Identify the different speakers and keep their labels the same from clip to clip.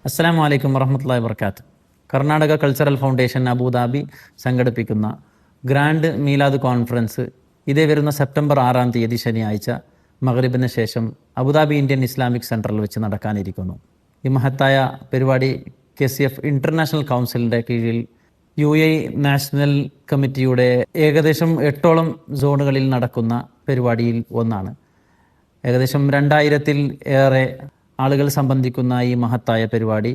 Speaker 1: അസ്സലാമു അലൈക്കും വറഹ്മത്തുള്ളാഹി വബറകാത്ത്. കർണാടക കൾച്ചറൽ ഫൗണ്ടേഷൻ അബുദാബി സംഘടിപ്പിക്കുന്ന ഗ്രാൻഡ് മീലാദ് കോൺഫറൻസ് ഇതേ വരുന്ന സെപ്റ്റംബർ 6-ാം തീയതി ശനിയാഴ്ച മഗ്രിബിന് ശേഷം അബുദാബി ഇന്ത്യൻ ഇസ്ലാമിക് സെൻറ്ററിൽ വെച്ച് നടക്കാനിരിക്കുന്നു. ഈ മഹത്തായ പരിപാടി KCF ഇൻ്റർനാഷണൽ കൗൺസിലിൻ്റെ കീഴിൽ UAE നാഷണൽ കമ്മിറ്റിയുടെ ഏകദേശം 8ഓളം സോണുകളിൽ നടക്കുന്ന പരിപാടിയിൽ ഒന്നാണ്. ഏകദേശം 2000-ൽ ഏറെ ആളുകൾ സംബന്ധിക്കുന്ന ഈ മഹത്തായ പരിപാടി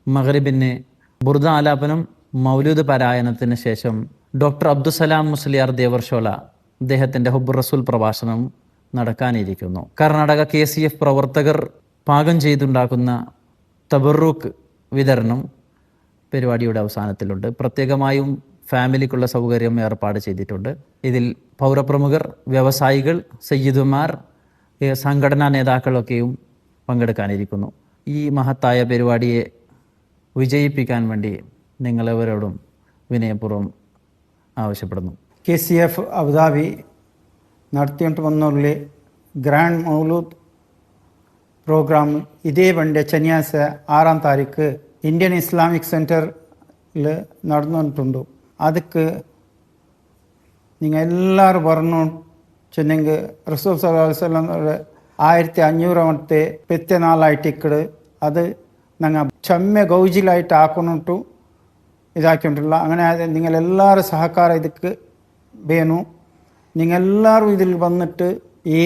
Speaker 1: മഗ്രിബിന് ബുർദ ആലാപനം, മൗലൂദ് പാരായണത്തിന് ശേഷം ഡോക്ടർ അബ്ദുസലാം മുസ്ലിയാർ ദേവർഷോല അദ്ദേഹത്തിൻ്റെ ഹുബ്ബുർ റസൂൽ പ്രഭാഷണം നടക്കാനിരിക്കുന്നു. കർണാടക KCF പ്രവർത്തകർ പാകം ചെയ്തുണ്ടാക്കുന്ന തബറൂക്ക് വിതരണം പരിപാടിയുടെ അവസാനത്തിലുണ്ട്. പ്രത്യേകമായും ഫാമിലിക്കുള്ള സൗകര്യം ഏർപ്പാട് ചെയ്തിട്ടുണ്ട്. ഇതിൽ പൗരപ്രമുഖർ, വ്യവസായികൾ, സയ്യിദുമാർ, സംഘടനാ നേതാക്കളൊക്കെയും പങ്കെടുക്കാനിരിക്കുന്നു. ഈ മഹത്തായ പരിപാടിയെ വിജയിപ്പിക്കാൻ വേണ്ടി നിങ്ങളെവരോടും വിനയപൂർവ്വം ആവശ്യപ്പെടുന്നു.
Speaker 2: KCF അബുദാബി നടത്തിയിട്ട് വന്നുള്ള ഗ്രാൻഡ് മൗലൂദ് പ്രോഗ്രാം ഇതേ പണ്ട് ശനിയാഴ്ച 6-ാം താരീഖ് ഇന്ത്യൻ ഇസ്ലാമിക് സെൻറ്ററിൽ നടന്നിട്ടുണ്ട്. ಅದಕ್ಕೆ നിങ്ങൾ എല്ലാവരും പറഞ്ഞു ചെന്നെങ്കിൽ റസൂൽ സല്ലല്ലാഹു അലൈഹി വസല്ലം 1500 പെറ്റനാളായിട്ട് ഇക്കട് അത് ഞങ്ങൾ ചെമ്മ ഗൗജിലായിട്ട് ആക്കുന്നിട്ടു ഇതാക്കിയിട്ടുള്ള അങ്ങനെ നിങ്ങളെല്ലാവരും സഹകാരം ಇದಕ್ಕೆ വേണു. നിങ്ങളെല്ലാവരും ഇതിൽ വന്നിട്ട് ഈ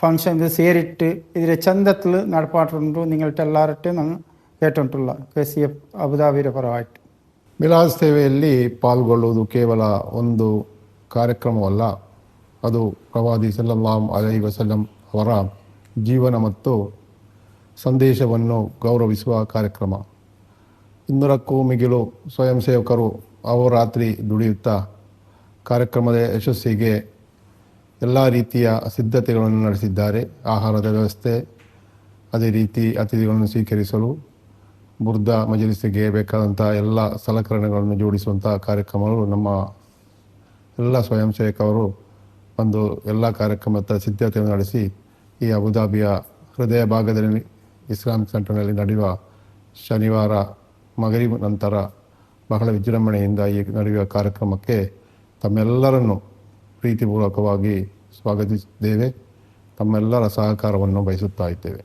Speaker 2: ഫംഗ്ഷൻ ಸೇರಿಟ್ಟು ಇದರ ಚಂದത്തിൽ നടപ്പാട്ടുണ്ട്. നിങ്ങളുടെ എല്ലാവരും ഞങ്ങൾ കേട്ടിട്ടുള്ള KCF ಅಬುದಾಬಿಯ ಪರವಾಯಿತು.
Speaker 3: ಮಿಲಾದ್ ಸೇವೆಯಲ್ಲಿ ಪಾಲ್ಗೊಳ್ಳುವುದು ಕೇವಲ ಒಂದು ಕಾರ್ಯಕ್ರಮವಲ್ಲ, ಅದು ಪ್ರವಾದಿ ಸಲ್ಲಲ್ಲಾಹು ಅಲೈಹಿ ವಸಲ್ಲಂ ಅವರ ಜೀವನ ಮತ್ತು ಸಂದೇಶವನ್ನು ಗೌರವಿಸುವ ಕಾರ್ಯಕ್ರಮ. 200ಕ್ಕೂ ಮಿಗಿಲು ಸ್ವಯಂ ಸೇವಕರು ಅಹೋರಾತ್ರಿ ದುಡಿಯುತ್ತಾ ಕಾರ್ಯಕ್ರಮದ ಯಶಸ್ಸಿಗೆ ಎಲ್ಲ ರೀತಿಯ ಸಿದ್ಧತೆಗಳನ್ನು ನಡೆಸಿದ್ದಾರೆ. ಆಹಾರದ ವ್ಯವಸ್ಥೆ, ಅದೇ ರೀತಿ ಅತಿಥಿಗಳನ್ನು ಸ್ವೀಕರಿಸಲು ಬುರ್ದ ಮಜಲಿಸಿಗೆ ಬೇಕಾದಂಥ ಎಲ್ಲ ಸಲಕರಣೆಗಳನ್ನು ಜೋಡಿಸುವಂಥ ಕಾರ್ಯಕ್ರಮಗಳು ನಮ್ಮ ಎಲ್ಲ ಸ್ವಯಂ ಸೇವಕರು ಒಂದು ಎಲ್ಲ ಕಾರ್ಯಕ್ರಮದ ಸಿದ್ಧತೆಯನ್ನು ನಡೆಸಿ ಈ ಅಬುದಾಬಿಯ ಹೃದಯ ಭಾಗದಲ್ಲಿ ಇಸ್ಲಾಮಿಕ್ ಸೆಂಟರ್ನಲ್ಲಿ ನಡೆಯುವ ಶನಿವಾರ ಮಗರಿಬ್ ನಂತರ ಬಹಳ ವಿಜೃಂಭಣೆಯಿಂದ ಈ ನಡೆಯುವ ಕಾರ್ಯಕ್ರಮಕ್ಕೆ ತಮ್ಮೆಲ್ಲರನ್ನು ಪ್ರೀತಿಪೂರ್ವಕವಾಗಿ ಸ್ವಾಗತಿಸಿದ್ದೇವೆ. ತಮ್ಮೆಲ್ಲರ ಸಹಕಾರವನ್ನು ಬಯಸುತ್ತಾ ಇದ್ದೇವೆ.